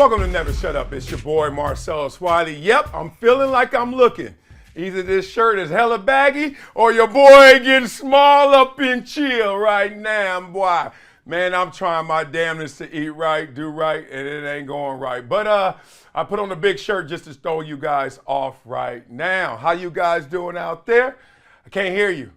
Welcome to Never Shut Up. It's your boy Marcellus, Wiley. Yep, I'm feeling like I'm looking. Either this shirt is hella baggy or your boy getting small up in chill right now, boy. Man, I'm trying my damnedest to eat right, do right, and it ain't going right. But I put on a big shirt just to throw you guys off right now. How you guys doing out there? I can't hear you.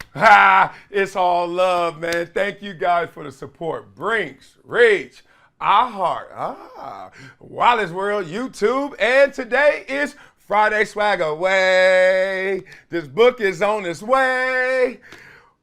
It's all love, man. Thank you guys for the support. Brinks, Rage, iHeart, Wiley's World, YouTube, and today is Friday Swag Away. This book is on its way.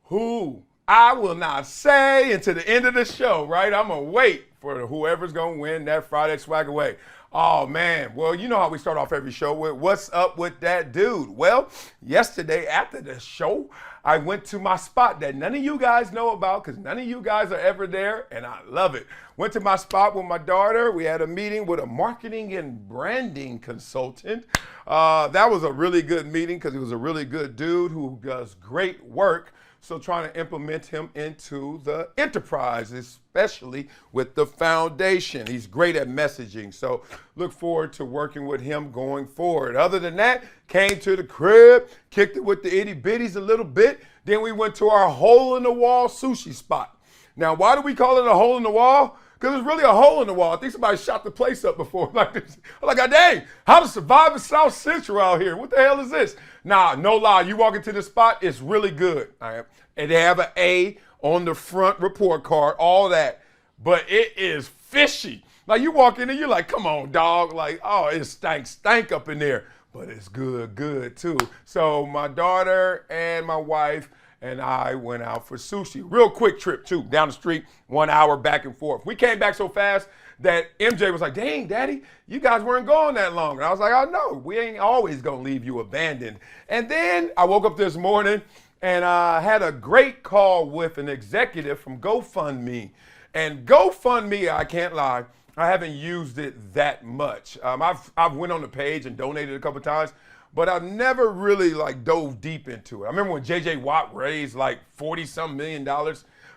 Who I will not say until the end of the show, right? I'm going to wait for whoever's going to win that Friday Swag Away. Oh, man. Well, you know how we start off every show with what's up with that dude. Well, yesterday after the show, I went to my spot that none of you guys know about because none of you guys are ever there, and I love it. Went to my spot with my daughter. We had a meeting with a marketing and branding consultant. That was a really good meeting because he was a really good dude who does great work. So trying to implement him into the enterprise, especially with the foundation. He's great at messaging. So look forward to working with him going forward. Other than that, came to the crib, kicked it with the itty bitties a little bit. Then we went to our hole in the wall sushi spot. Now, why do we call it a hole in the wall? Because it's really a hole in the wall. I think somebody shot the place up before. I'm like, God dang, how to survive in South Central out here? What the hell is this? Nah, no lie. You walk into the spot, it's really good. All right? And they have an A on the front report card, all that. But it is fishy. Like you walk in there, you're like, come on, dog. Like, oh, it stank up in there. But it's good too. So my daughter and my wife and I went out for sushi. Real quick trip too, down the street, 1 hour back and forth. We came back so fast that MJ was like, dang, Daddy, you guys weren't gone that long. And I was like, oh no, we ain't always gonna leave you abandoned. And then I woke up this morning and I had a great call with an executive from GoFundMe. And GoFundMe, I can't lie, I haven't used it that much. I've went on the page and donated a couple times, but I've never really like dove deep into it. I remember when J.J. Watt raised like $40-some million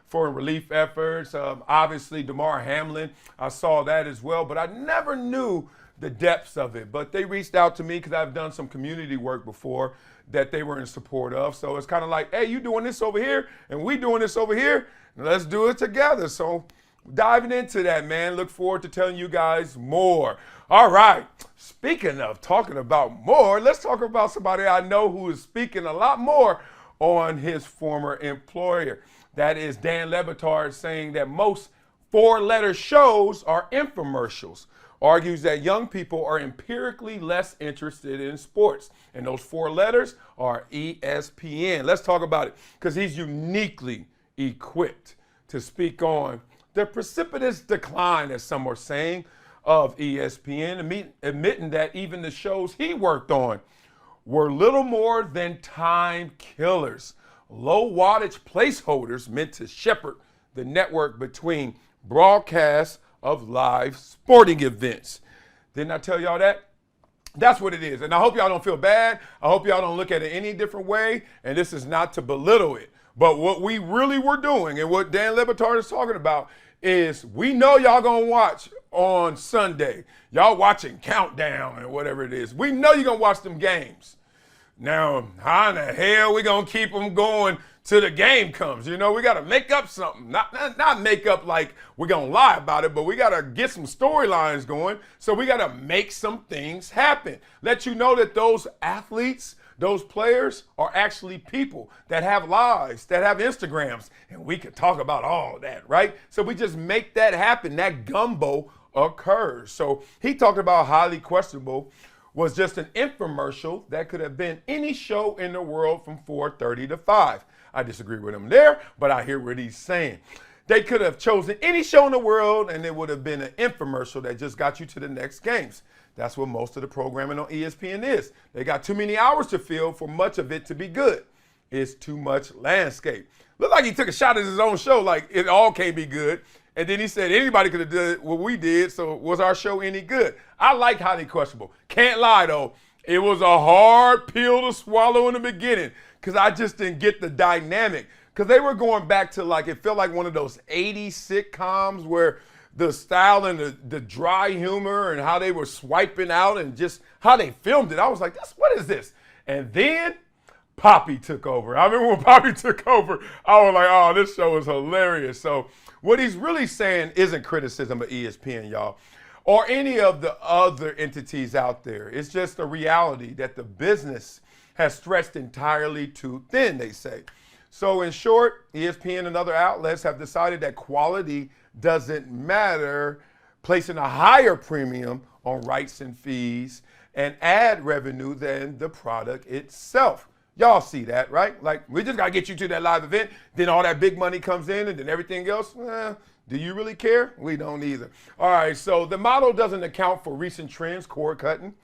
for relief efforts. Obviously, Damar Hamlin, I saw that as well, but I never knew the depths of it. But they reached out to me because I've done some community work before that they were in support of. So it's kind of like, hey, you doing this over here and we doing this over here. Let's do it together. So diving into that, man. Look forward to telling you guys more. All right. Speaking of talking about more, let's talk about somebody I know who is speaking a lot more on his former employer. That is Dan Batard saying that most four-letter shows are infomercials. Argues that young people are empirically less interested in sports. And those four letters are ESPN. Let's talk about it because he's uniquely equipped to speak on the precipitous decline, as some are saying, of ESPN, admitting that even the shows he worked on were little more than time killers, low wattage placeholders meant to shepherd the network between broadcasts of live sporting events. Didn't I tell y'all that? That's what it is. And I hope y'all don't feel bad. I hope y'all don't look at it any different way. And this is not to belittle it. But what we really were doing and what Dan Batard is talking about is we know y'all gonna watch on Sunday. Y'all watching Countdown and whatever it is. We know you're gonna watch them games. Now, how in the hell we gonna keep them going till the game comes? You know, we gotta make up something. Not make up like we're gonna lie about it, but we gotta get some storylines going. So we gotta make some things happen. Let you know that those athletes, those players are actually people that have lives, that have Instagrams, and we could talk about all that, right? So we just make that happen. That gumbo occurs. So he talked about highly questionable was just an infomercial that could have been any show in the world from 4:30 to 5. I disagree with him there, but I hear what he's saying. They could have chosen any show in the world and it would have been an infomercial that just got you to the next games. That's what most of the programming on ESPN is. They got too many hours to fill for much of it to be good. It's too much landscape. Looked like he took a shot at his own show, like it all can't be good. And then he said anybody could have done what we did, so was our show any good? I like highly questionable. Can't lie though, it was a hard pill to swallow in the beginning because I just didn't get the dynamic. Because they were going back to like, it felt like one of those 80s sitcoms where the style and the dry humor and how they were swiping out and just how they filmed it. I was like, what is this? And then Poppy took over. I remember when Poppy took over, I was like, oh, this show is hilarious. So what he's really saying isn't criticism of ESPN, y'all, or any of the other entities out there. It's just a reality that the business has stretched entirely too thin, they say. So in short, ESPN and other outlets have decided that quality doesn't matter, placing a higher premium on rights and fees and ad revenue than the product itself. Y'all see that, right? Like, we just got to get you to that live event, then all that big money comes in, and then everything else, do you really care? We don't either. All right, so the model doesn't account for recent trends, cord cutting.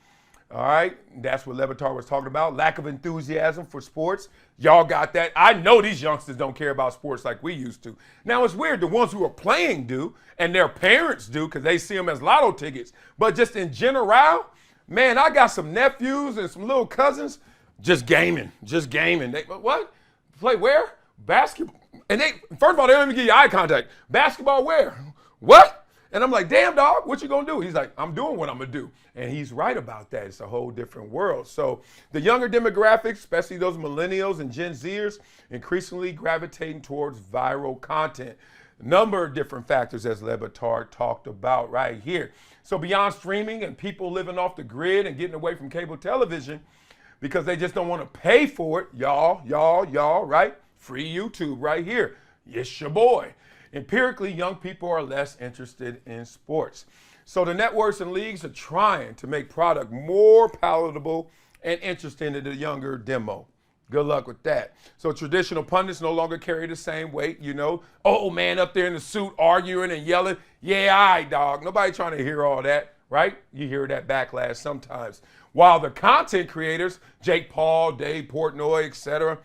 All right, that's what Batard was talking about. Lack of enthusiasm for sports. Y'all got that. I know these youngsters don't care about sports like we used to. Now, it's weird. The ones who are playing do, and their parents do because they see them as lotto tickets. But just in general, man, I got some nephews and some little cousins just gaming. They, what? Play where? Basketball. And they, first of all, they don't even give you eye contact. Basketball where? What? And I'm like, damn, dog, what you gonna do? He's like, I'm doing what I'm gonna do. And he's right about that. It's a whole different world. So the younger demographics, especially those millennials and Gen Zers, increasingly gravitating towards viral content. A number of different factors, as Batard talked about right here. So beyond streaming and people living off the grid and getting away from cable television because they just don't want to pay for it, y'all, right? Free YouTube right here. It's your boy. Empirically, young people are less interested in sports. So the networks and leagues are trying to make product more palatable and interesting to the younger demo. Good luck with that. So traditional pundits no longer carry the same weight, you know. Oh, man up there in the suit arguing and yelling. Yeah, all right, dog. Nobody trying to hear all that, right? You hear that backlash sometimes. While the content creators, Jake Paul, Dave Portnoy, etc.,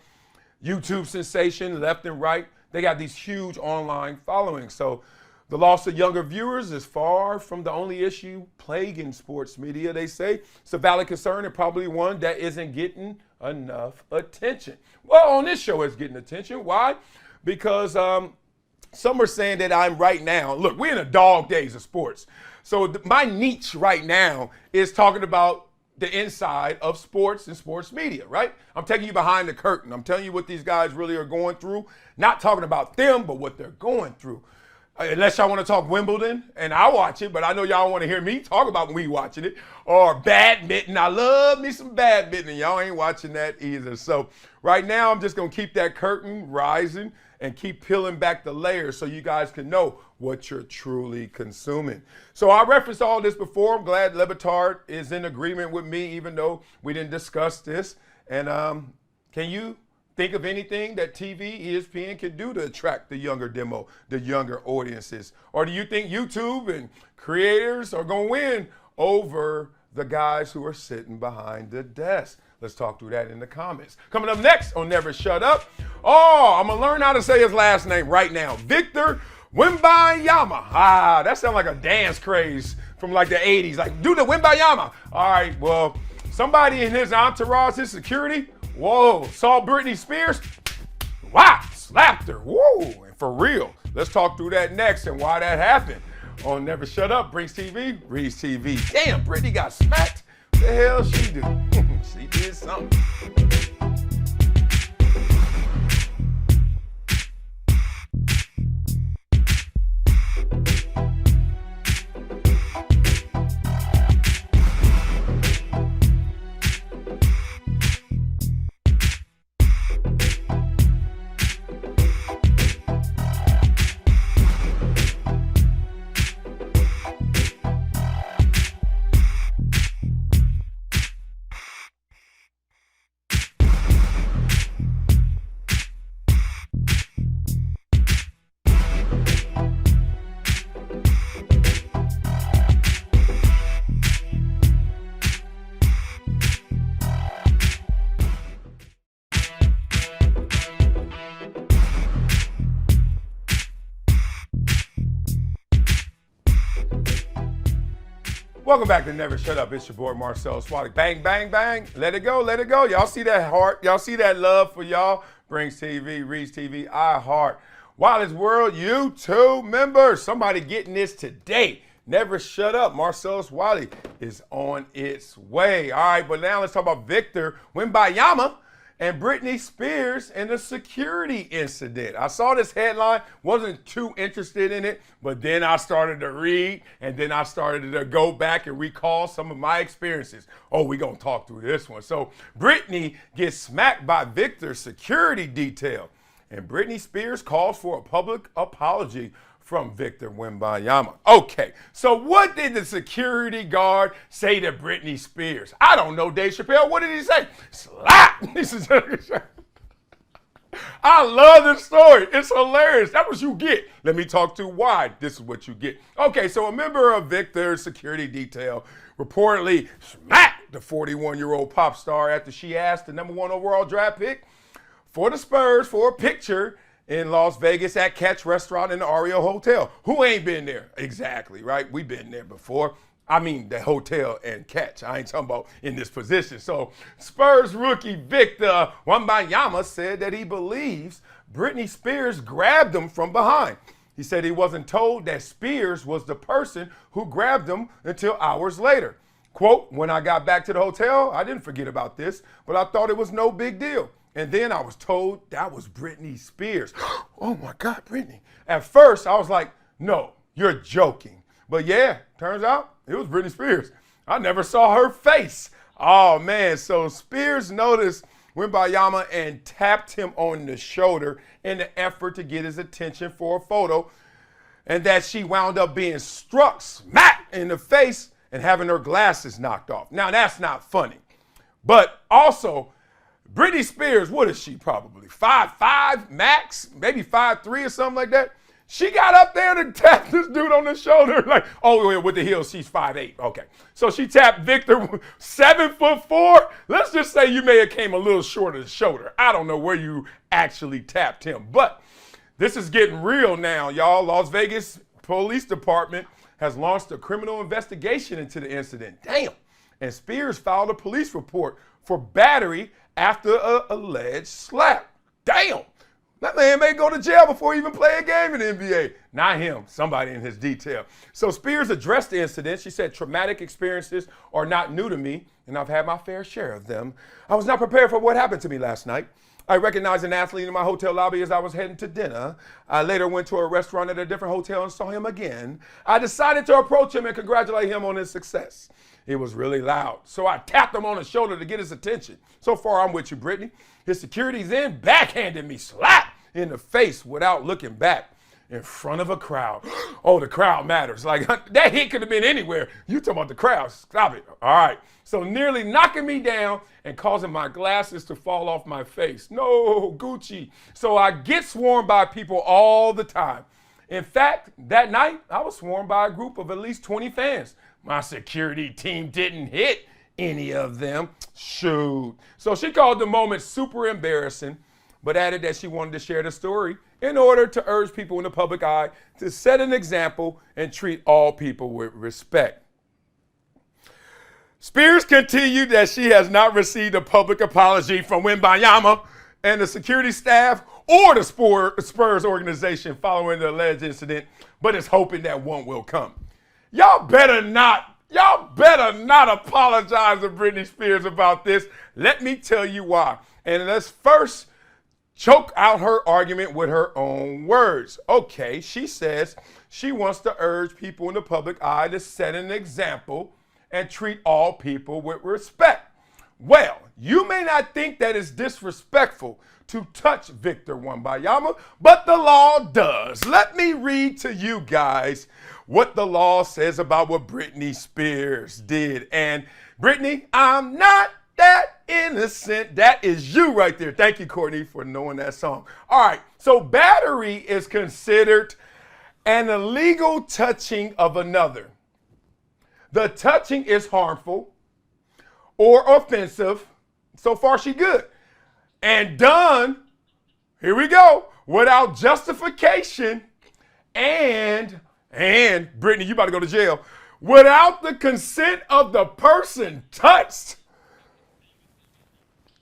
YouTube sensation left and right, they got these huge online followings. So the loss of younger viewers is far from the only issue plaguing sports media, they say. It's a valid concern and probably one that isn't getting enough attention. Well, on this show it's getting attention. Why? Because some are saying that I'm right now, look, we're in the dog days of sports. So my niche right now is talking about the inside of sports and sports media, right? I'm taking you behind the curtain. I'm telling you what these guys really are going through. Not talking about them, but what they're going through. Unless y'all want to talk Wimbledon, and I watch it, but I know y'all want to hear me talk about me watching it. Or badminton. I love me some badminton. Y'all ain't watching that either. So right now, I'm just going to keep that curtain rising and keep peeling back the layers so you guys can know what you're truly consuming. So I referenced all this before. I'm glad Batard is in agreement with me, even though we didn't discuss this. And can you think of anything that TV, ESPN can do to attract the younger demo, the younger audiences? Or do you think YouTube and creators are going to win over the guys who are sitting behind the desk? Let's talk through that in the comments. Coming up next on Never Shut Up. Oh, I'm going to learn how to say his last name right now. Victor Wembanyama. Ah, that sounds like a dance craze from like the 80s. Like, do the Wembanyama. All right, well, somebody in his entourage, his security, whoa, saw Britney Spears. Wow, slapped her. Whoa, and for real. Let's talk through that next and why that happened. On Never Shut Up, Brings TV, Reads TV. Damn, Britney got smacked. What the hell she do? She did something. Welcome back to Never Shut Up. It's your boy Marcellus. Bang, bang, bang. Let it go, let it go. Y'all see that heart? Y'all see that love for y'all? Brings TV, Reads TV, I heart. Wiley's World YouTube members, somebody getting this today. Never shut up. Marcellus Wiley is on its way. All right, but now let's talk about Victor Wembanyama and Britney Spears and the security incident. I saw this headline, wasn't too interested in it, but then I started to read, and then I started to go back and recall some of my experiences. Oh, we're going to talk through this one. So Britney gets smacked by Victor's security detail, and Britney Spears calls for a public apology from Victor Wembanyama. Okay, so what did the security guard say to Britney Spears? I don't know, Dave Chappelle. What did he say? Slap! I love this story. It's hilarious. That's what you get. Let me talk to why this is what you get. Okay, so a member of Victor's security detail reportedly smacked the 41-year-old pop star after she asked the #1 overall draft pick for the Spurs for a picture in Las Vegas at Catch Restaurant in the Aria Hotel. Who ain't been there? Exactly, right? We've been there before. I mean, the hotel and Catch. I ain't talking about in this position. So Spurs rookie Victor Wembanyama said that he believes Britney Spears grabbed him from behind. He said he wasn't told that Spears was the person who grabbed him until hours later. Quote, when I got back to the hotel, I didn't forget about this, but I thought it was no big deal. And then I was told that was Britney Spears. Oh my God, Britney. At first, I was like, no, you're joking. But yeah, turns out it was Britney Spears. I never saw her face. Oh man, so Spears noticed Wembanyama and tapped him on the shoulder in the effort to get his attention for a photo, and that she wound up being struck smack in the face and having her glasses knocked off. Now that's not funny. But also, Britney Spears, what is she probably? 5'5" max, maybe 5'3" or something like that. She got up there to tap this dude on the shoulder. Like, oh, with the heels, she's 5'8". Okay. So she tapped Victor, 7'4". Let's just say you may have came a little short of the shoulder. I don't know where you actually tapped him. But this is getting real now, y'all. Las Vegas Police Department has launched a criminal investigation into the incident. Damn. And Spears filed a police report for battery after an alleged slap. Damn. That man may go to jail before he even play a game in the NBA. Not him, somebody in his detail. So Spears addressed the incident. She said, traumatic experiences are not new to me, and I've had my fair share of them. I was not prepared for what happened to me last night. I recognized an athlete in my hotel lobby as I was heading to dinner. I later went to a restaurant at a different hotel and saw him again. I decided to approach him and congratulate him on his success. It was really loud, so I tapped him on the shoulder to get his attention. So far, I'm with you, Britney. His security then backhanded me, slap in the face without looking back in front of a crowd. Oh, the crowd matters. Like, that hit could have been anywhere. You talking about the crowd. Stop it. All right. So nearly knocking me down and causing my glasses to fall off my face. No, Gucci. So I get swarmed by people all the time. In fact, that night, I was swarmed by a group of at least 20 fans. My security team didn't hit any of them. Shoot. So she called the moment super embarrassing, but added that she wanted to share the story in order to urge people in the public eye to set an example and treat all people with respect. Spears continued that she has not received a public apology from Wembanyama and the security staff or the Spurs organization following the alleged incident, but is hoping that one will come. Y'all better not apologize to Britney Spears about this. Let me tell you why. And let's first choke out her argument with her own words. Okay, she says she wants to urge people in the public eye to set an example and treat all people with respect. Well, you may not think that it's disrespectful to touch Victor Wembanyama, but the law does. Let me read to you guys what the law says about what Britney Spears did. And Britney, I'm not that innocent. That is you right there. Thank you, Courtney, for knowing that song. All right, so battery is considered an illegal touching of another. The touching is harmful or offensive. So far, she good. And done, here we go, without justification and Britney, you about to go to jail, without the consent of the person touched.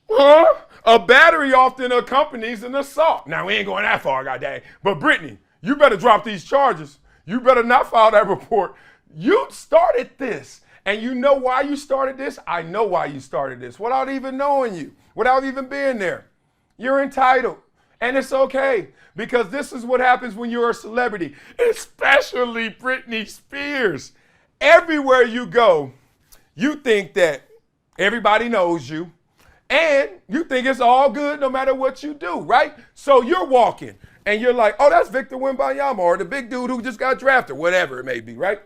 Huh? A battery often accompanies an assault. Now, we ain't going that far, goddamn. But Britney, you better drop these charges. You better not file that report. You started this. And you know why you started this? I know why you started this without even knowing you, without even being there. You're entitled. And it's okay, because this is what happens when you're a celebrity, especially Britney Spears. Everywhere you go, you think that everybody knows you, and you think it's all good no matter what you do, right? So you're walking, and you're like, oh, that's Victor Wembanyama, or the big dude who just got drafted, whatever it may be, right?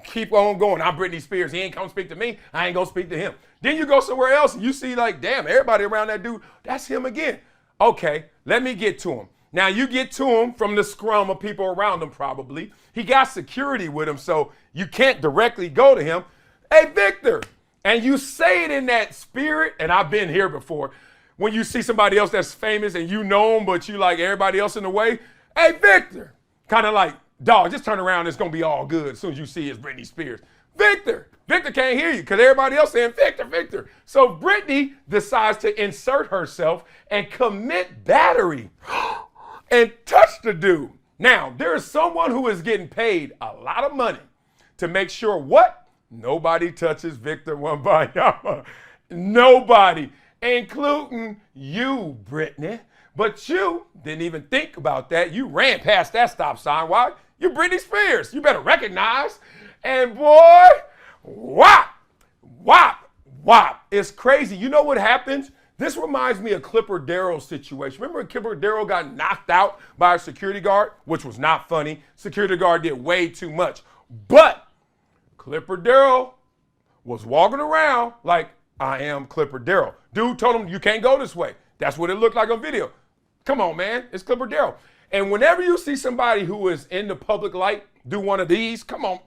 Keep on going. I'm Britney Spears. He ain't come speak to me. I ain't gonna speak to him. Then you go somewhere else, and you see like, damn, everybody around that dude, that's him again. Okay, let me get to him. Now, you get to him from the scrum of people around him probably. He got security with him, so you can't directly go to him. Hey, Victor. And you say it in that spirit, and I've been here before. When you see somebody else that's famous and you know him, but you like everybody else in the way. Hey, Victor. Kind of like, dog, just turn around. It's going to be all good as soon as you see it's Britney Spears. Victor. Victor can't hear you because everybody else saying, Victor, Victor. So Britney decides to insert herself and commit battery and touch the dude. Now, there is someone who is getting paid a lot of money to make sure what? Nobody touches Victor Wembanyama. Nobody, including you, Britney. But you didn't even think about that. You ran past that stop sign. Why? You're Britney Spears. You better recognize. And boy, whop, whop, whop. It's crazy. You know what happens? This reminds me of Clipper Darrell's situation. Remember when Clipper Darrell got knocked out by a security guard, which was not funny. Security guard did way too much. But Clipper Darrell was walking around like, I am Clipper Darrell. Dude told him, you can't go this way. That's what it looked like on video. Come on, man. It's Clipper Darrell. And whenever you see somebody who is in the public light do one of these, come on.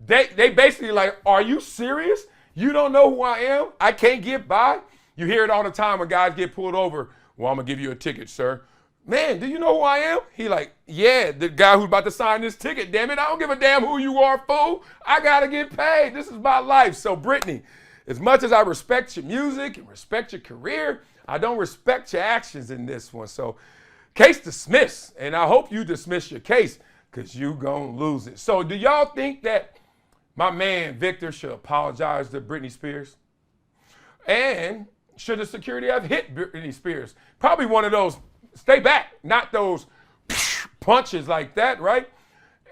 They basically like, are you serious? You don't know who I am? I can't get by? You hear it all the time when guys get pulled over. Well, I'm going to give you a ticket, sir. Man, do you know who I am? He like, yeah, the guy who's about to sign this ticket, damn it. I don't give a damn who you are, fool. I got to get paid. This is my life. So, Britney, as much as I respect your music and respect your career, I don't respect your actions in this one. So, case dismissed. And I hope you dismiss your case because you going to lose it. So, do y'all think that my man Victor should apologize to Britney Spears? And should the security have hit Britney Spears? Probably one of those, stay back, not those punches like that, right?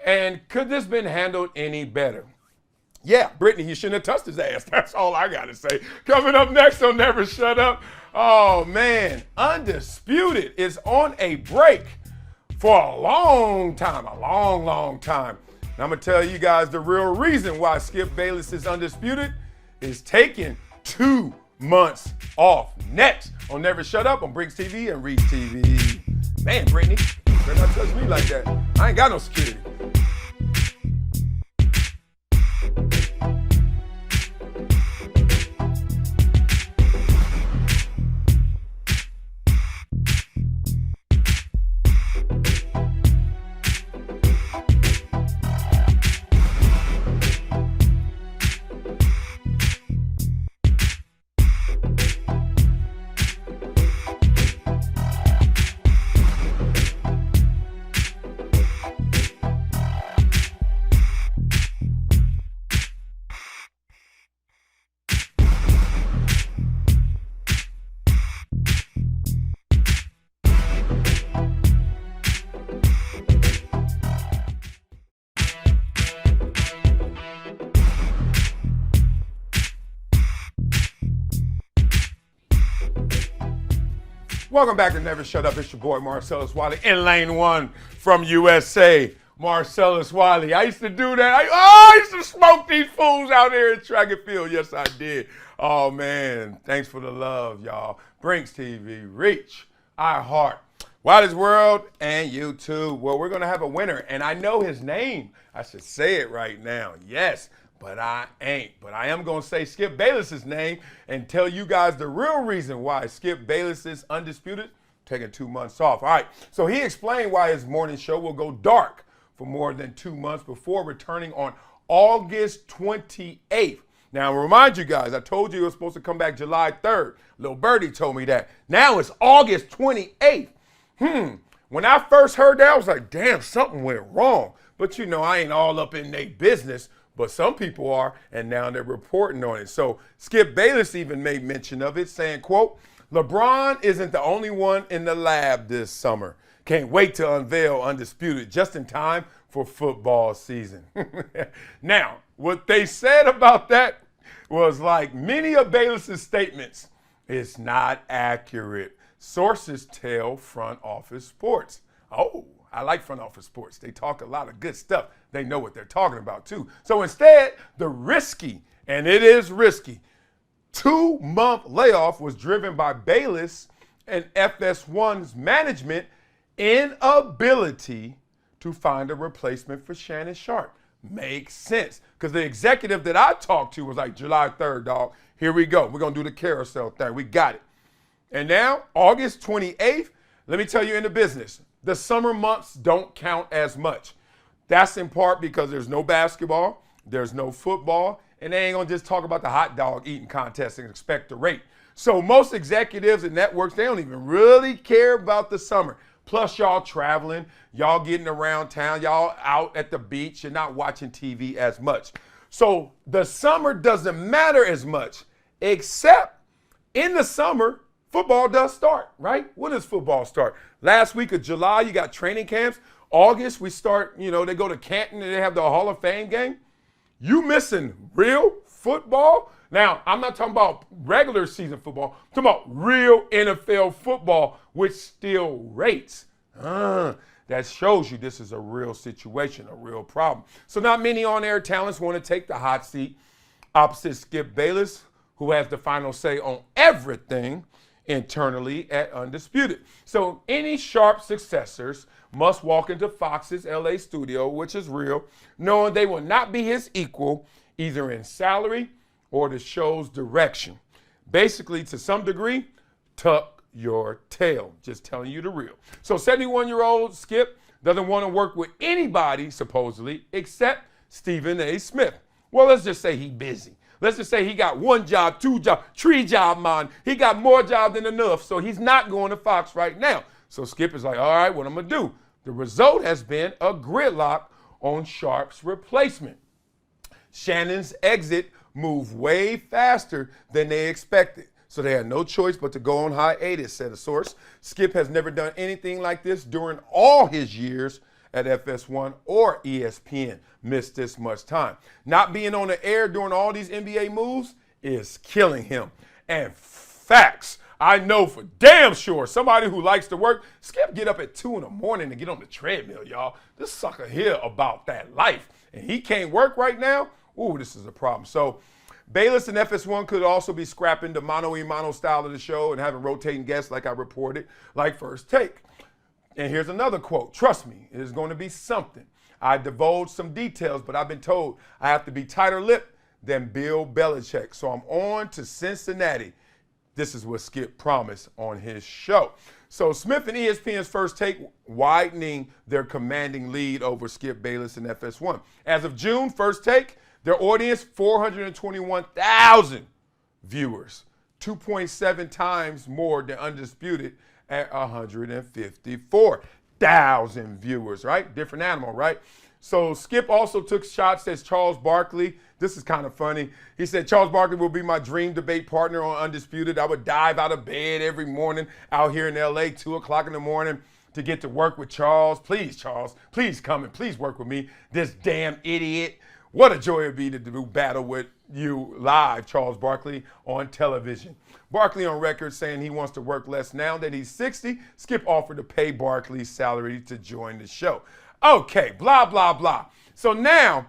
And could this been handled any better? Yeah, Britney, you shouldn't have touched his ass. That's all I got to say. Coming up next on Never Shut Up. Oh, man, Undisputed is on a break for a long time, a long, long time. And I'm going to tell you guys the real reason why Skip Bayless is undisputed is taking 2 months off. Next on Never Shut Up on Brinks TV and Reach TV. Man, Britney, you better not touch me like that. I ain't got no security. Welcome back to Never Shut Up. It's your boy Marcellus Wiley in lane 1 from USA. Marcellus Wiley. I used to do that. I used to smoke these fools out here in track and field. Yes, I did. Oh, man. Thanks for the love, y'all. Brinks TV, Reach, iHeart, Wiley's World, and YouTube. Well, we're going to have a winner, and I know his name. I should say it right now. Yes. But I ain't. But I am going to say Skip Bayless's name and tell you guys the real reason why Skip Bayless is undisputed, taking 2 months off. All right, so he explained why his morning show will go dark for more than 2 months before returning on August 28th. Now, I remind you guys, I told you it was supposed to come back July 3rd. Lil Birdie told me that. Now it's August 28th. When I first heard that, I was like, damn, something went wrong. But you know, I ain't all up in their business, but some people are, and now they're reporting on it. So Skip Bayless even made mention of it, saying, quote, LeBron isn't the only one in the lab this summer. Can't wait to unveil Undisputed just in time for football season. Now, what they said about that was like many of Bayless's statements, it's not accurate. Sources tell Front Office Sports. Oh, I like Front Office Sports. They talk a lot of good stuff. They know what they're talking about too. So instead, the risky, and it is risky, 2-month layoff was driven by Bayless and FS1's management inability to find a replacement for Shannon Sharpe. Makes sense. Because the executive that I talked to was like, July 3rd, dog. Here we go. We're going to do the carousel thing. We got it. And now, August 28th, let me tell you in the business, the summer months don't count as much. That's in part because there's no basketball, there's no football, and they ain't going to just talk about the hot dog eating contest and expect the rate. So most executives and networks, they don't even really care about the summer. Plus, y'all traveling, y'all getting around town, y'all out at the beach, you're not watching TV as much. So the summer doesn't matter as much, except in the summer, football does start, right? When does football start? Last week of July, you got training camps. August, we start, they go to Canton and they have the Hall of Fame game. You missing real football? Now, I'm not talking about regular season football. I'm talking about real NFL football, which still rates. That shows you this is a real situation, a real problem. So not many on-air talents want to take the hot seat opposite Skip Bayless, who has the final say on everything internally at Undisputed. So any Sharpe successors must walk into Fox's LA studio, which is real, knowing they will not be his equal either in salary or the show's direction. Basically, to some degree, tuck your tail. Just telling you the real. So 71-year-old Skip doesn't want to work with anybody, supposedly, except Stephen A. Smith. Well, let's just say he's busy. Let's just say he got 1 job, 2 job, 3 job, man. He got more job than enough, so he's not going to Fox right now. So Skip is like, all right, what I'm going to do? The result has been a gridlock on Sharpe's replacement. Shannon's exit moved way faster than they expected, so they had no choice but to go on hiatus, said a source. Skip has never done anything like this during all his years at FS1 or ESPN. Missed this much time. Not being on the air during all these NBA moves is killing him. And facts, I know for damn sure somebody who likes to work, Skip get up at 2 in the morning to get on the treadmill, y'all. This sucker here about that life. And he can't work right now. Ooh, this is a problem. So Bayless and FS1 could also be scrapping the mano-a-mano style of the show and having rotating guests like I reported, like First Take. And here's another quote. Trust me, it is going to be something. I divulged some details, but I've been told I have to be tighter-lipped than Bill Belichick. So I'm on to Cincinnati. This is what Skip promised on his show. So Smith and ESPN's First Take widening their commanding lead over Skip Bayless and FS1. As of June, First Take, their audience, 421,000 viewers, 2.7 times more than Undisputed at 154,000 viewers, right? Different animal, right? So Skip also took shots at Charles Barkley. This is kind of funny. He said, Charles Barkley will be my dream debate partner on Undisputed. I would dive out of bed every morning out here in LA, 2 o'clock in the morning to get to work with Charles, please come and please work with me, this damn idiot. What a joy it would be to do battle with you live, Charles Barkley, on television. Barkley on record saying he wants to work less now that he's 60. Skip offered to pay Barkley's salary to join the show. Okay, blah, blah, blah. So now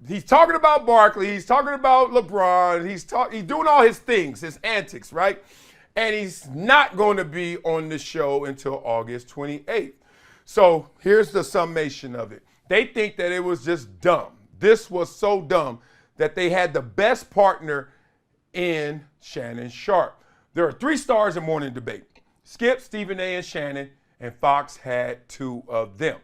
he's talking about Barkley. He's talking about LeBron. He's doing all his things, his antics, right? And he's not going to be on the show until August 28th. So here's the summation of it. They think that it was just dumb. This was so dumb that they had the best partner in Shannon Sharpe. There are 3 stars in morning debate. Skip, Stephen A, and Shannon, and Fox had 2 of them.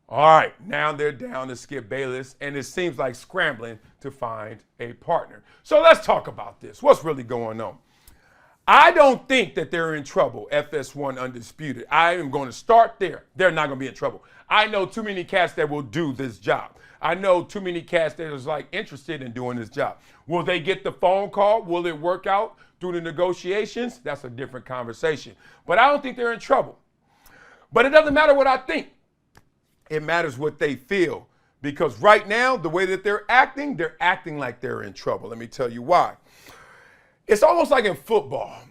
All right, now they're down to Skip Bayless, and it seems like scrambling to find a partner. So let's talk about this. What's really going on? I don't think that they're in trouble, FS1 Undisputed. I am going to start there. They're not going to be in trouble. I know too many cats that will do this job. I know too many cats that is like interested in doing this job. Will they get the phone call? Will it work out through the negotiations? That's a different conversation. But I don't think they're in trouble. But it doesn't matter what I think. It matters what they feel. Because right now, the way that they're acting like they're in trouble. Let me tell you why. It's almost like in football.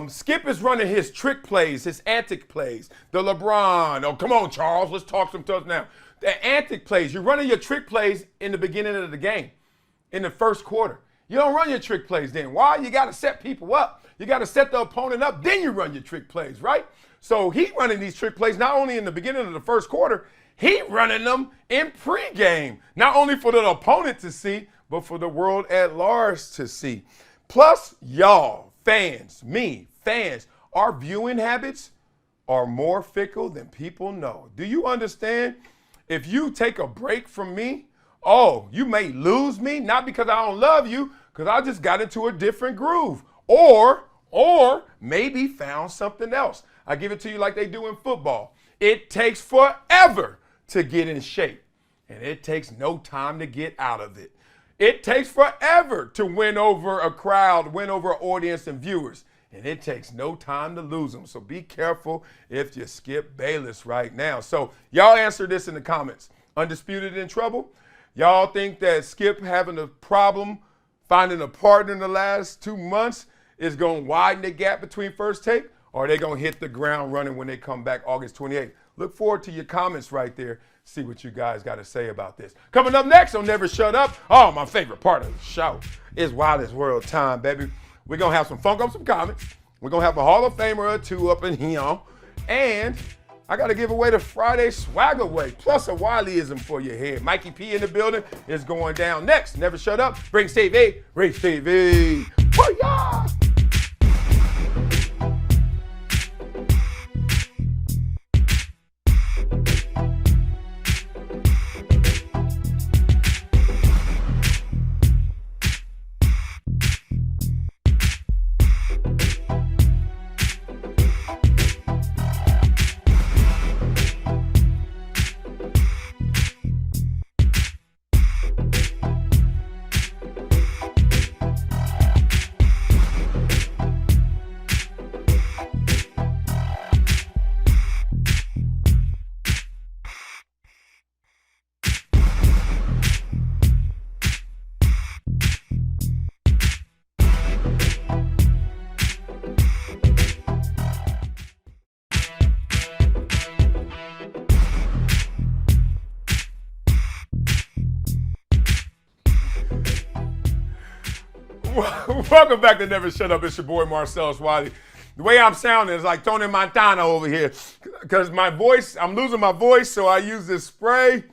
Skip is running his trick plays, his antic plays. The LeBron, oh, come on, Charles, let's talk some touch now. The antic plays, you're running your trick plays in the beginning of the game, in the first quarter. You don't run your trick plays then. Why? You got to set people up. You got to set the opponent up, then you run your trick plays, right? So he running these trick plays not only in the beginning of the first quarter, he running them in pregame, not only for the opponent to see, but for the world at large to see. Plus, y'all, fans, our viewing habits are more fickle than people know. Do you understand? If you take a break from me, oh, you may lose me, not because I don't love you, because I just got into a different groove. Or maybe found something else. I give it to you like they do in football. It takes forever to get in shape, and it takes no time to get out of it. It takes forever to win over a crowd, win over an audience and viewers, and it takes no time to lose them. So be careful if you Skip Bayless right now. So y'all answer this in the comments. Undisputed in trouble? Y'all think that Skip having a problem finding a partner in the last 2 months is going to widen the gap between First Take, or are they going to hit the ground running when they come back August 28th? Look forward to your comments right there. See what you guys got to say about this. Coming up next on Never Shut Up, oh, my favorite part of the show is Wiley's World time, baby. We're going to have some funk up some comments. We're going to have a Hall of Famer or two up in here. And I got to give away the Friday swag away, plus a Wileyism for your head. Mikey P in the building is going down next. Never Shut Up. Bring TV. Race TV. Booyah! Welcome back to Never Shut Up. It's your boy Marcellus Wiley. The way I'm sounding is like Tony Montana over here because my voice, I'm losing my voice, so I use this spray.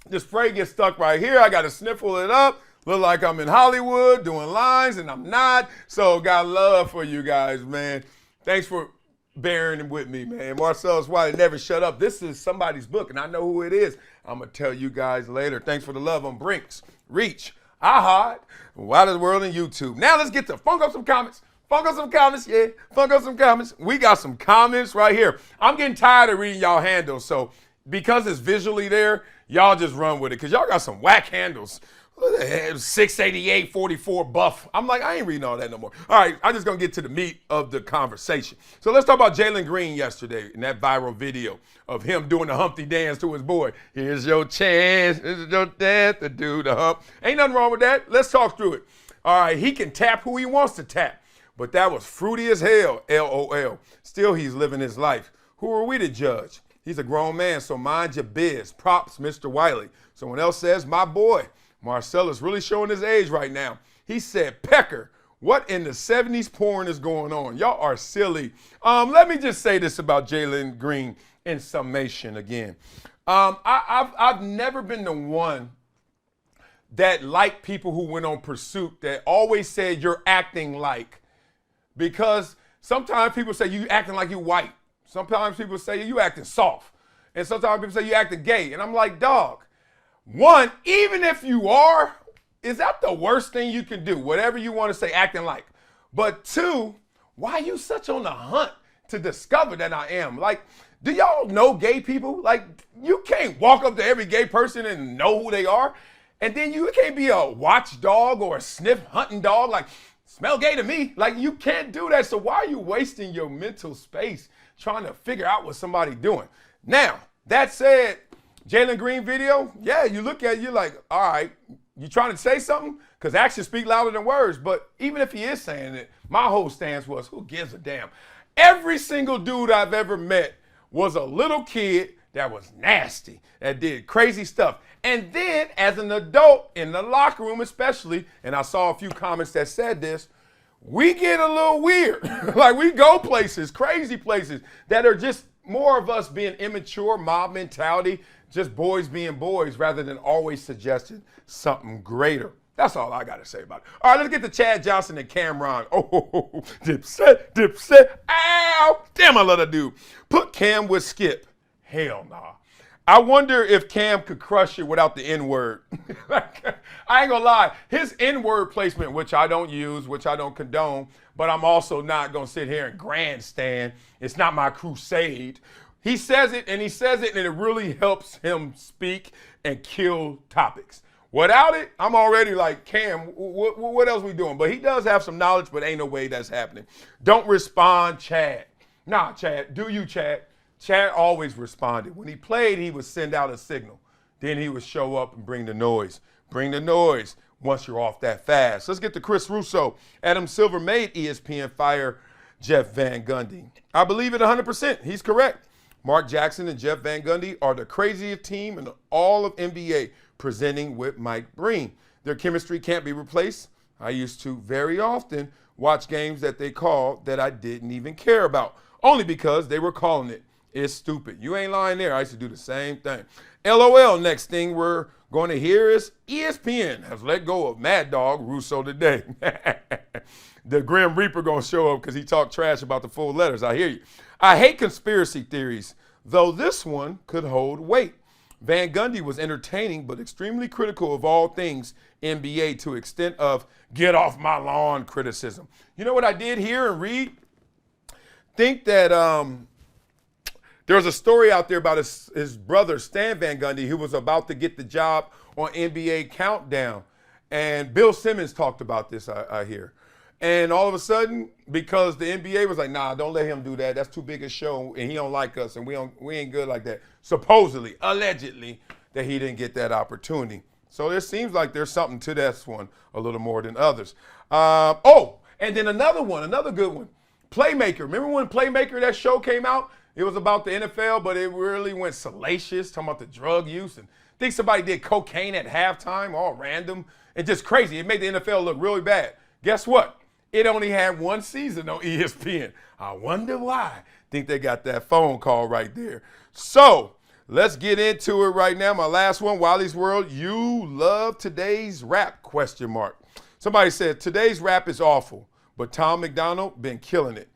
This spray gets stuck right here. I got to sniffle it up. Look like I'm in Hollywood doing lines, and I'm not. So got love for you guys, man. Thanks for bearing with me, man. Marcellus Wiley, Never Shut Up. This is somebody's book, and I know who it is. I'm going to tell you guys later. Thanks for the love on Brinks, Reach, iHeart, Wiley's World, and YouTube. Now let's get to funk up some comments. Funk up some comments, yeah. Funk up some comments. We got some comments right here. I'm getting tired of reading y'all handles, so because it's visually there, y'all just run with it, because y'all got some whack handles. 688, 44 buff. I'm like, I ain't reading all that no more. All right, I'm just going to get to the meat of the conversation. So let's talk about Jalen Green yesterday in that viral video of him doing the Humpty dance to his boy. Here's your chance. This is your dance to do the hump. Ain't nothing wrong with that. Let's talk through it. All right, he can tap who he wants to tap, but that was fruity as hell, LOL. Still, he's living his life. Who are we to judge? He's a grown man, so mind your biz. Props, Mr. Wiley. Someone else says, my boy. Marcellus really showing his age right now. He said, Pecker, what in the 70s porn is going on? Y'all are silly. Let me just say this about Jalen Green in summation again. I've never been the one that liked people who went on pursuit that always said you're acting like. Because sometimes people say you acting like you white. Sometimes people say you acting soft. And sometimes people say you acting gay. And I'm like, dog, one, even if you are, is that the worst thing you can do? Whatever you want to say, acting like. But two, why are you such on the hunt to discover that I am? Like, do y'all know gay people? Like, you can't walk up to every gay person and know who they are. And then you can't be a watchdog or a sniff hunting dog. Like, smell gay to me. Like, you can't do that. So why are you wasting your mental space trying to figure out what somebody's doing? Now, that said, Jalen Green video, yeah, you look at it, you're like, all right, you trying to say something? Because actions speak louder than words. But even if he is saying it, my whole stance was, who gives a damn? Every single dude I've ever met was a little kid that was nasty, that did crazy stuff. And then as an adult, in the locker room especially, and I saw a few comments that said this, we get a little weird. Like, we go places, crazy places, that are just more of us being immature, mob mentality, just boys being boys, rather than always suggesting something greater. That's all I got to say about it. All right, let's get to Chad Johnson and Cameron. Oh, Dipset. Ow. Damn, I love that dude. Put Cam with Skip. Hell nah. I wonder if Cam could crush it without the N-word. I ain't gonna lie. His N-word placement, which I don't use, which I don't condone, but I'm also not gonna sit here and grandstand. It's not my crusade. He says it, and it really helps him speak and kill topics. Without it, I'm already like, Cam, what else we doing? But he does have some knowledge, but ain't no way that's happening. Don't respond, Chad. Nah, Chad, do you, Chad? Chad always responded. When he played, he would send out a signal. Then he would show up and bring the noise. Bring the noise once you're off that fast. Let's get to Chris Russo. Adam Silver made ESPN fire Jeff Van Gundy. I believe it 100%. He's correct. Mark Jackson and Jeff Van Gundy are the craziest team in all of NBA, presenting with Mike Breen. Their chemistry can't be replaced. I used to very often watch games that they called that I didn't even care about, only because they were calling it. It's stupid. You ain't lying there. I used to do the same thing. LOL, next thing we're going to hear is ESPN has let go of Mad Dog Russo today. The Grim Reaper going to show up because he talked trash about the full letters. I hear you. I hate conspiracy theories, though this one could hold weight. Van Gundy was entertaining but extremely critical of all things NBA to extent of get off my lawn criticism. You know what I did hear and read? Think that there was a story out there about his brother, Stan Van Gundy, who was about to get the job on NBA Countdown. And Bill Simmons talked about this, I hear. And all of a sudden, because the NBA was like, nah, don't let him do that. That's too big a show, and he don't like us, and we ain't good like that. Supposedly, allegedly, that he didn't get that opportunity. So it seems like there's something to this one a little more than others. And then another good one. Playmaker. Remember when Playmaker, that show came out? It was about the NFL, but it really went salacious, talking about the drug use. And I think somebody did cocaine at halftime, all random, and just crazy. It made the NFL look really bad. Guess what? It only had one season on ESPN. I wonder why. Think they got that phone call right there. So let's get into it right now. My last one, Wiley's World. You love today's rap, ? Somebody said, today's rap is awful, but Tom McDonald been killing it.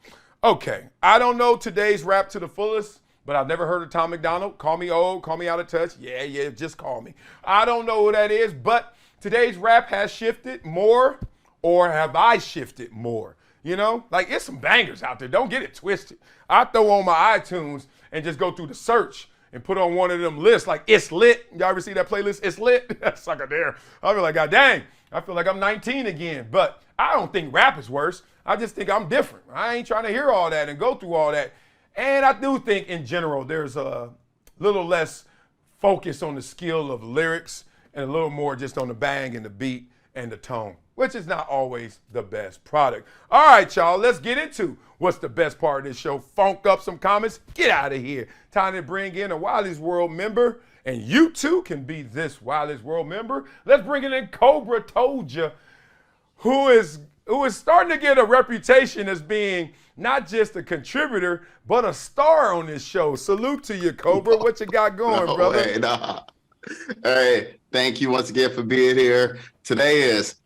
Okay, I don't know today's rap to the fullest, but I've never heard of Tom McDonald. Call me old, call me out of touch. Yeah, just call me. I don't know who that is, but today's rap has shifted more. Or have I shifted more? You know, like it's some bangers out there. Don't get it twisted. I throw on my iTunes and just go through the search and put on one of them lists like It's Lit. Y'all ever see that playlist? It's Lit. That sucker there. I feel like, God dang, I feel like I'm 19 again. But I don't think rap is worse. I just think I'm different. I ain't trying to hear all that and go through all that. And I do think in general there's a little less focus on the skill of lyrics and a little more just on the bang and the beat and the tone, which is not always the best product. All right, y'all, let's get into what's the best part of this show. Funk up some comments. Get out of here. Time to bring in a Wiley's World member, and you too can be this Wiley's World member. Let's bring in Cobra Told Ya, who is starting to get a reputation as being not just a contributor, but a star on this show. Salute to you, Cobra. What you got going, brother? Hey, nah. Hey, thank you once again for being here. Today is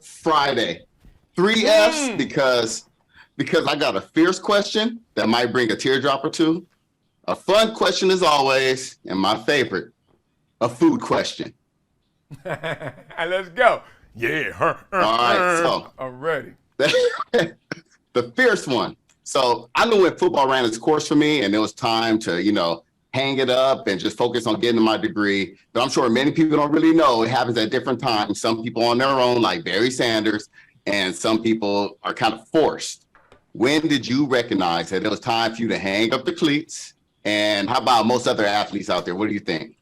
Friday. 3 F's because I got a fierce question that might bring a teardrop or two. A fun question as always, and my favorite, a food question. Let's go. Yeah. All right, so I'm ready. the fierce one. So I knew when football ran its course for me and it was time to, hang it up and just focus on getting my degree. But I'm sure many people don't really know it happens at different times. Some people on their own, like Barry Sanders, and some people are kind of forced. When did you recognize that it was time for you to hang up the cleats? And how about most other athletes out there? What do you think?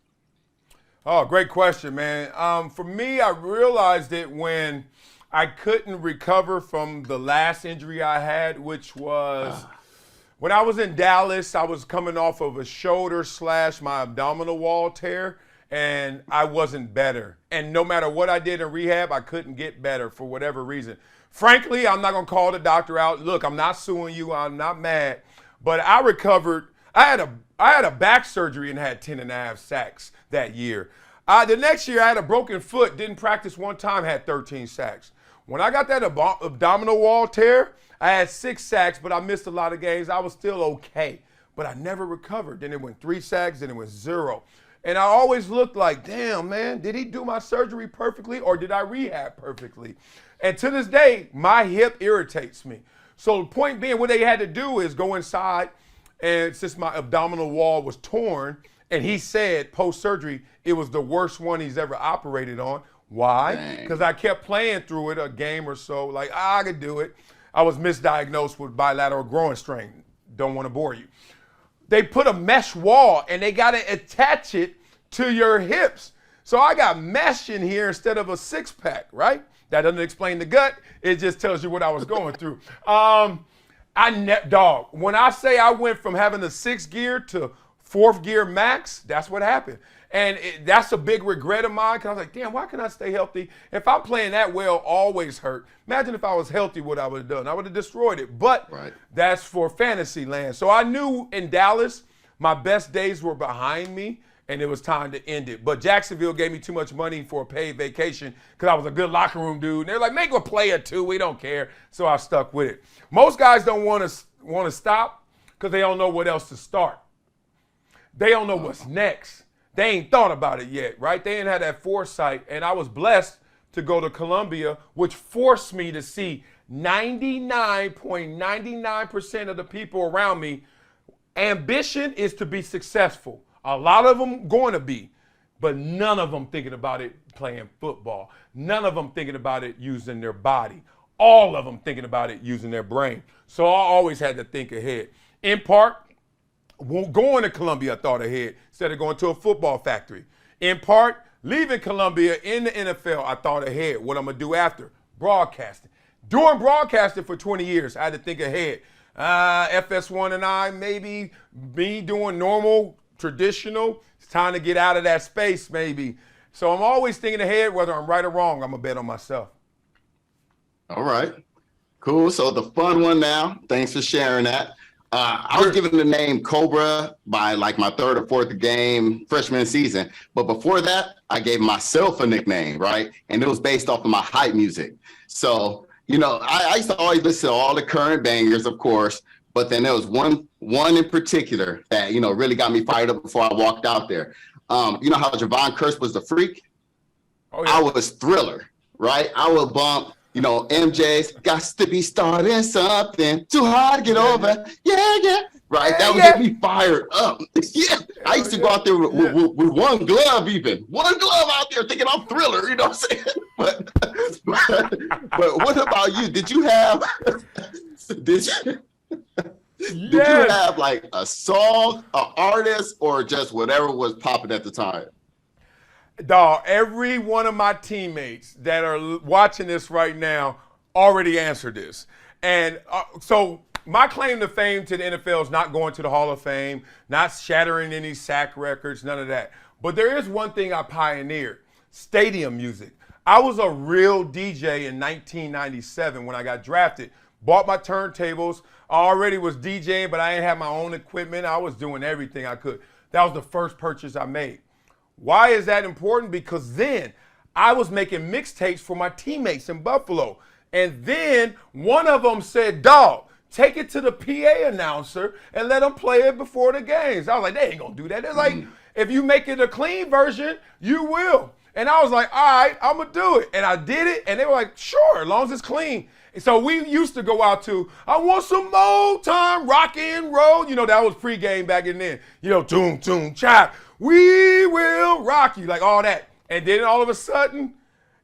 Oh, great question, man. For me, I realized it when I couldn't recover from the last injury I had, which was when I was in Dallas. I was coming off of a shoulder / my abdominal wall tear, and I wasn't better. And no matter what I did in rehab, I couldn't get better for whatever reason. Frankly, I'm not going to call the doctor out. Look, I'm not suing you. I'm not mad. But I recovered. I had a back surgery and had 10.5 sacks that year. The next year, I had a broken foot, didn't practice one time, had 13 sacks. When I got that abdominal wall tear, I had 6 sacks, but I missed a lot of games. I was still okay, but I never recovered. Then it went 3 sacks, then it went 0. And I always looked like, damn, man, did he do my surgery perfectly or did I rehab perfectly? And to this day, my hip irritates me. So the point being, what they had to do is go inside, and since my abdominal wall was torn, and he said post-surgery, it was the worst one he's ever operated on. Why? Because I kept playing through it a game or so, like, I could do it. I was misdiagnosed with bilateral growing strain. Don't want to bore you. They put a mesh wall, and they got to attach it to your hips. So I got mesh in here instead of a 6-pack, right? That doesn't explain the gut. It just tells you what I was going through. When I say I went from having a 6th gear to 4th gear max, that's what happened. And that's a big regret of mine, because I was like, damn, why can't I stay healthy? If I'm playing that well, always hurt. Imagine if I was healthy, what I would have done. I would have destroyed it. But That's for fantasy land. So I knew in Dallas, my best days were behind me, and it was time to end it. But Jacksonville gave me too much money for a paid vacation because I was a good locker room dude. And they're like, make a play or two. We don't care. So I stuck with it. Most guys don't want to stop because they don't know what else to start. They don't know what's next. They ain't thought about it yet, right? They ain't had that foresight. And I was blessed to go to Columbia, which forced me to see 99.99% of the people around me. Ambition is to be successful. A lot of them going to be, but none of them thinking about it playing football. None of them thinking about it using their body. All of them thinking about it using their brain. So I always had to think ahead. In part, going to Columbia, I thought ahead instead of going to a football factory. In part, leaving Columbia in the NFL, I thought ahead. What I'm going to do after? Broadcasting. Doing broadcasting for 20 years, I had to think ahead. FS1 and I, maybe me doing normal, traditional. It's time to get out of that space, maybe. So I'm always thinking ahead, whether I'm right or wrong. I'm going to bet on myself. All right. Cool. So the fun one now. Thanks for sharing that. I was given the name Cobra by like my 3rd or 4th game freshman season. But before that, I gave myself a nickname, right? And it was based off of my hype music. So, I used to always listen to all the current bangers, of course. But then there was one in particular that, really got me fired up before I walked out there. You know how Javon Curse was the freak? Oh, yeah. I was Thriller, right? I would bump, MJ's got to be starting something too hard to get over. Yeah. Right? That would get me fired up. Yeah. I used to go out there with one glove even. One glove out there thinking I'm Thriller, you know what I'm saying? But what about you? Did you have Did you have like a song, an artist, or just whatever was popping at the time? Dog, every one of my teammates that are watching this right now already answered this. And so my claim to fame to the NFL is not going to the Hall of Fame, not shattering any sack records, none of that. But there is one thing I pioneered, stadium music. I was a real DJ in 1997 when I got drafted. Bought my turntables. I already was DJing, but I didn't have my own equipment. I was doing everything I could. That was the first purchase I made. Why is that important? Because then I was making mixtapes for my teammates in Buffalo. And then one of them said, dog, take it to the PA announcer and let them play it before the games. I was like, they ain't gonna do that. They're like, if you make it a clean version, you will. And I was like, all right, I'm gonna do it. And I did it, and they were like, sure, as long as it's clean. And so we used to go out to, I want some old time rock and roll. You know, that was pregame back in then. You know, toom, toom, chop. We will rock you, like all that. And then all of a sudden,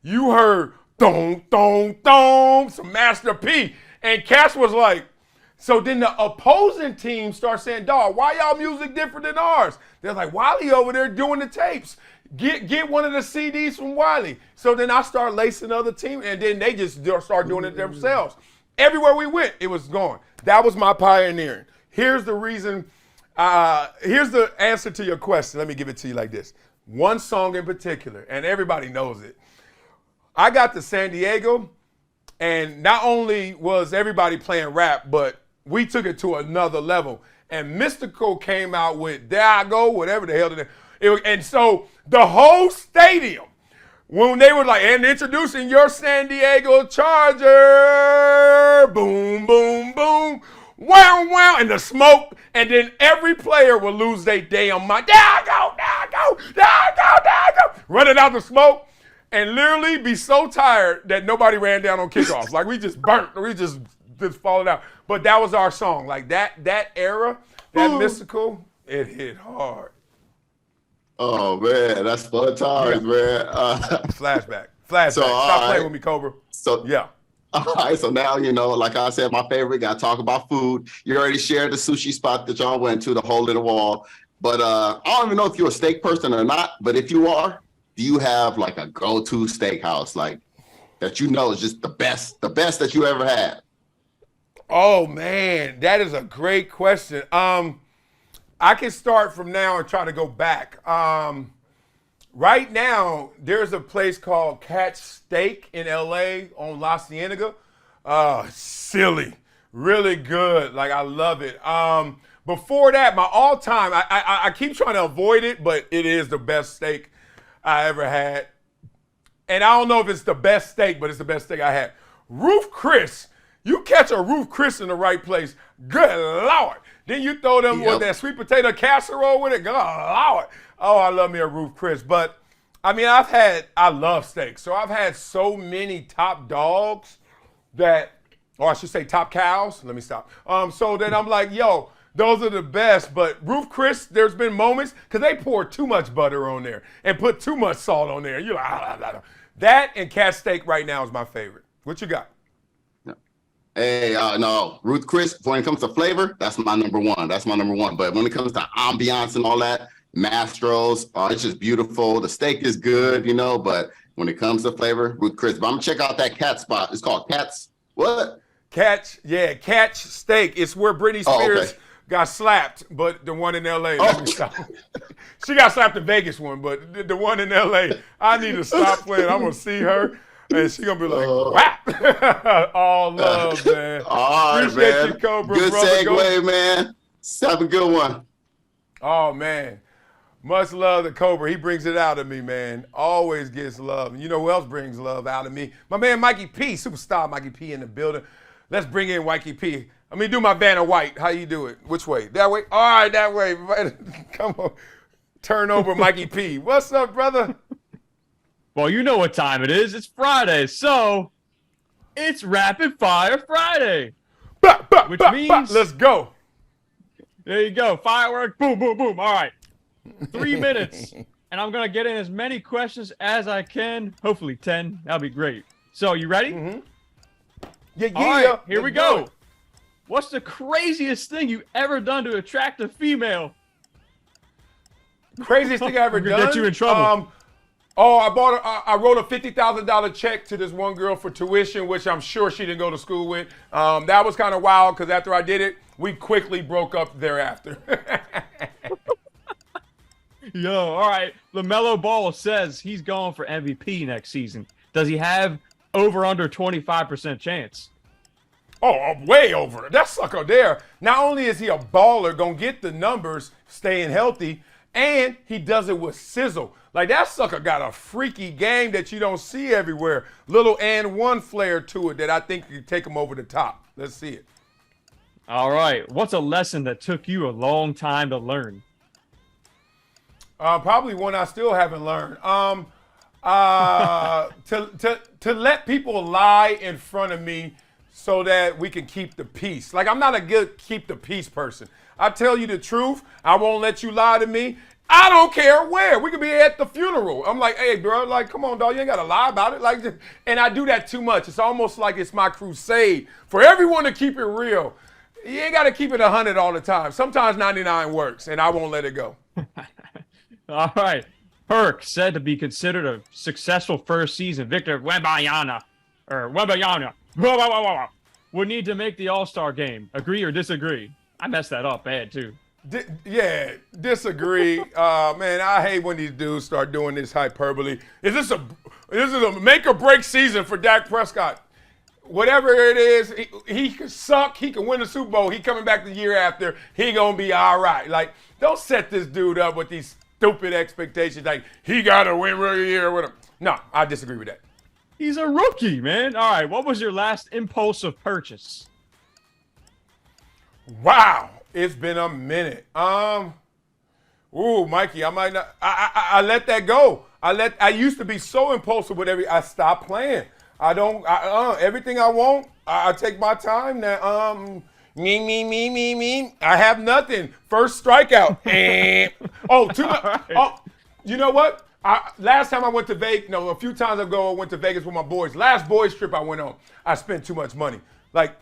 you heard dong, dong, dong, some Master P. And Cass was like, so then the opposing team starts saying, dawg, why y'all music different than ours? They're like, Wiley over there doing the tapes. Get one of the CDs from Wiley. So then I start lacing other teams, and then they just start doing it themselves. Everywhere we went, it was going. That was my pioneering. Here's the reason. Here's the answer to your question. Let me give it to you like this. One song in particular, and everybody knows it. I got to San Diego, and not only was everybody playing rap, but we took it to another level. And Mystical came out with There I Go, whatever the hell it is. And so the whole stadium, when they were like, and introducing your San Diego Charger, boom, boom, boom, wow, wow, and the smoke, and then every player will lose their damn mind. There I go, there I go, there I go, there I go, running out the smoke, and literally be so tired that nobody ran down on kickoffs. Like we just burnt, we just falling out. But that was our song. Like that era, that Mystical, it hit hard. Oh, man, that's fun times, man. Flashback. So, stop playing with me, Cobra. So, yeah. All right, so now, you know, like I said, my favorite, got to talk about food. You already shared the sushi spot that y'all went to, the hole in the wall. But I don't even know if you're a steak person or not, but if you are, do you have like a go-to steakhouse, like that you know is just the best that you ever had? Oh, man, that is a great question. I can start from now and try to go back. Right now, there's a place called Catch Steak in LA on La Cienega. Silly, really good. Like, I love it. Before that, my all-time, I keep trying to avoid it, but it is the best steak I ever had. And I don't know if it's the best steak, but it's the best steak I had. Roof Chris. You catch a Roof Chris in the right place, good Lord. Then you throw them with that sweet potato casserole with it. Good Lord. Oh, I love me a Roof Chris. But, I mean, I love steak. So I've had so many top dogs that, or I should say top cows. Let me stop. So then I'm like, yo, those are the best. But Roof Chris, there's been moments, because they pour too much butter on there and put too much salt on there. You're like, That and Cat Steak right now is my favorite. What you got? Hey, no, Ruth Chris, when it comes to flavor, that's my number one. That's my number one. But when it comes to ambiance and all that, Mastro's, it's just beautiful. The steak is good, you know, but when it comes to flavor, Ruth Chris. But I'm going to check out that cat spot. It's called Cat's, what? Catch Steak. It's where Britney Spears got slapped, but the one in L.A. She got slapped the Vegas one, but the one in L.A., I need to stop playing. I'm going to see her. And she gonna be like, whap! All love, man. All right, Appreciate man. You, Cobra, good brother. segue, man. Have a good one. Oh, man. Much love to Cobra. He brings it out of me, man. Always gets love. And you know who else brings love out of me? My man Mikey P, superstar Mikey P in the building. Let's bring in Mikey P. Let me do my Vanna White. How you do it? Which way? That way? All right, that way. Come on. Turn over Mikey P. What's up, brother? Well, you know what time it is. It's Friday, so it's Rapid Fire Friday. Which means... Let's go. There you go. Firework, boom, boom, boom. All right. 3 minutes, and I'm going to get in as many questions as I can. Hopefully 10. That'll be great. So, you ready? Mm-hmm. Yeah. All right, here we go. What's the craziest thing you ever done to attract a female? Craziest thing I ever done? Get you in trouble. I wrote a $50,000 check to this one girl for tuition, which I'm sure she didn't go to school with. That was kind of wild because after I did it, we quickly broke up thereafter. Yo, all right. LaMelo Ball says he's going for MVP next season. Does he have over/under 25% chance? Oh, way over. That sucker there. Not only is he a baller, gonna get the numbers, staying healthy, and he does it with sizzle. Like, that sucker got a freaky game that you don't see everywhere. Little and one flair to it that I think could take him over the top. Let's see it. All right. What's a lesson that took you a long time to learn? Probably one I still haven't learned. To let people lie in front of me so that we can keep the peace. Like, I'm not a good keep the peace person. I tell you the truth. I won't let you lie to me. I don't care where. We could be at the funeral. I'm like, hey, bro, like, come on, dog. You ain't got to lie about it. Like, and I do that too much. It's almost like it's my crusade for everyone to keep it real. You ain't got to keep it 100 all the time. Sometimes 99 works, and I won't let it go. All right. Perk said to be considered a successful first season. Victor Wembanyama would need to make the All-Star game. Agree or disagree? I messed that up bad, too. Disagree. Man, I hate when these dudes start doing this hyperbole. Is this a make or break season for Dak Prescott? Whatever it is, he could suck. He can win the Super Bowl. He coming back the year after. He gonna be all right. Like, don't set this dude up with these stupid expectations. Like, he gotta win every year with him. No, I disagree with that. He's a rookie, man. All right. What was your last impulsive purchase? Wow, it's been a minute. Mikey, I might not. I let that go. I used to be so impulsive with I stopped playing. I don't. Everything I want, I take my time now. Me. I have nothing. First strikeout. Too much. Right. Oh, you know what? Last time I went to Vegas, a few times ago I went to Vegas with my boys. Last boys trip I went on, I spent too much money. Like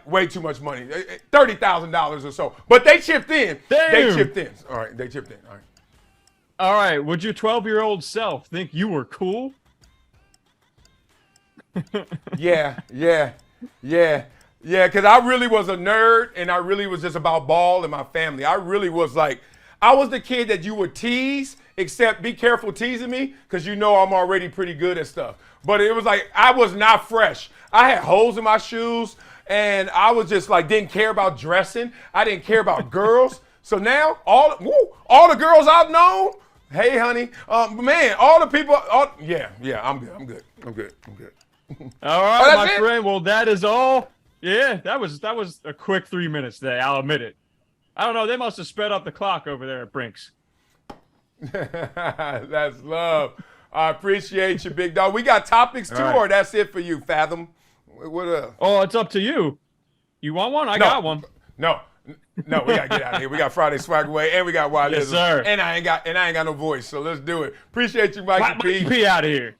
way too much money. $30,000 or so. But they chipped in. Damn. They chipped in. All right, they chipped in. All right. All right. Would your 12-year-old self think you were cool? Yeah, because I really was a nerd, and I really was just about ball and my family. I really was like, I was the kid that you would tease, except be careful teasing me, because I'm already pretty good at stuff. But it was like, I was not fresh. I had holes in my shoes, and I was just like, didn't care about dressing. I didn't care about girls. So now, all the girls I've known, hey, honey, man, all the people, I'm good. All right, my friend. Well, that is all. Yeah, that was a quick 3 minutes there. I'll admit it. I don't know. They must have sped up the clock over there at Brinks. That's love. I appreciate you, big dog. We got topics too, or that's it for you, Fathom? What up? Oh, it's up to you. You want one? I got one. No, we gotta get out of here. We got Friday Swag Away, and we got Wileyism. Yes, sir. And I ain't got no voice, so let's do it. Appreciate you, Mikey P. out of here.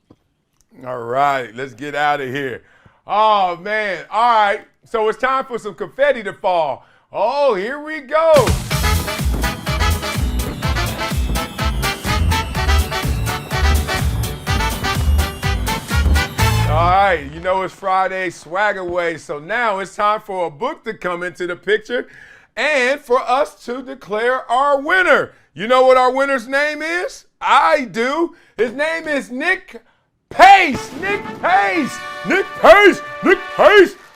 All right, let's get out of here. Oh, man. All right, so it's time for some confetti to fall. Oh, here we go. All right, it's Friday Swag Away, so now it's time for a book to come into the picture and for us to declare our winner. You know what our winner's name is? I do. His name is Nick Pace. Nick Pace.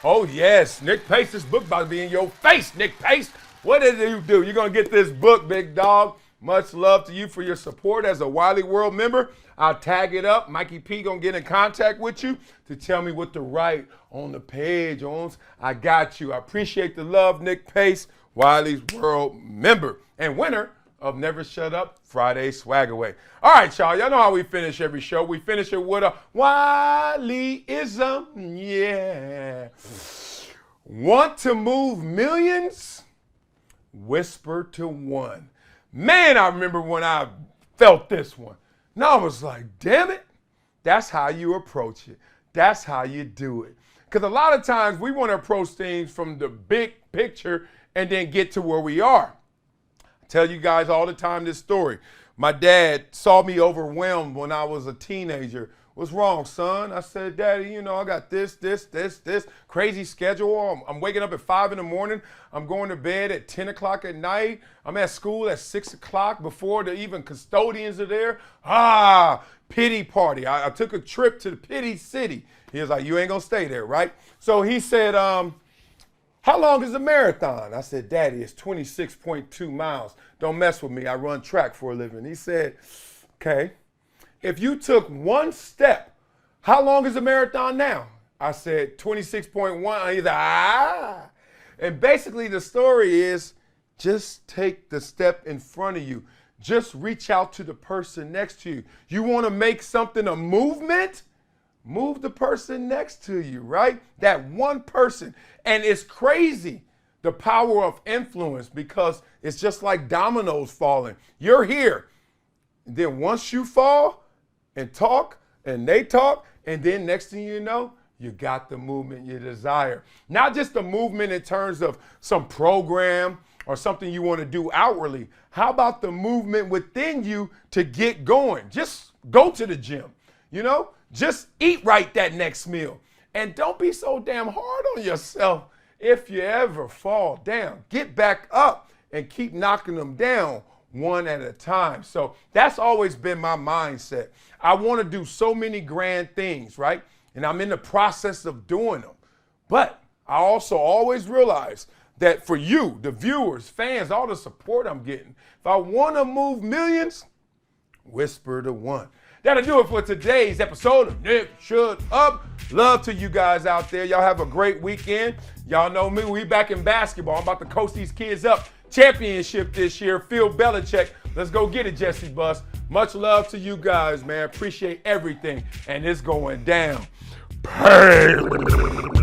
Oh, yes. Nick Pace's book about to be in your face, Nick Pace. What did you do? You're going to get this book, big dog. Much love to you for your support as a Wiley World member. I'll tag it up. Mikey P going to get in contact with you to tell me what to write on the page. I got you. I appreciate the love, Nick Pace, Wiley's World member and winner of Never Shut Up Friday Swag Away. All right, y'all. Y'all know how we finish every show. We finish it with a Wileyism. Yeah. Want to move millions? Whisper to one. Man, I remember when I felt this one. And I was like, damn it. That's how you approach it. That's how you do it. Because a lot of times we want to approach things from the big picture and then get to where we are. I tell you guys all the time this story. My dad saw me overwhelmed when I was a teenager. What's wrong, son? I said, Daddy, I got this, crazy schedule. I'm waking up at 5 in the morning. I'm going to bed at 10 o'clock at night. I'm at school at 6 o'clock before the even custodians are there. Pity party. I took a trip to the Pity City. He was like, you ain't gonna stay there, right? So he said, how long is the marathon? I said, Daddy, it's 26.2 miles. Don't mess with me. I run track for a living. He said, okay. If you took one step, how long is the marathon now? I said 26.1. He's like, And basically the story is just take the step in front of you. Just reach out to the person next to you. You want to make something a movement? Move the person next to you, right? That one person. And it's crazy, the power of influence, because it's just like dominoes falling. You're here. And then once you fall and talk and they talk, and then next thing you know, you got the movement you desire. Not just the movement in terms of some program or something you want to do outwardly. How about the movement within you to get going? Just go to the gym, you know? Just eat right that next meal. And don't be so damn hard on yourself if you ever fall down. Get back up and keep knocking them down one at a time. So that's always been my mindset. I want to do so many grand things, right? And I'm in the process of doing them. But I also always realize that for you, the viewers, fans, all the support I'm getting, if I want to move millions, whisper to one. That'll do it for today's episode of Nick Shut Up. Love to you guys out there. Y'all have a great weekend. Y'all know me. We back in basketball. I'm about to coach these kids up. Championship this year. Phil Belichick. Let's go get it, Jesse Buss. Much love to you guys, man. Appreciate everything. And it's going down. Pain.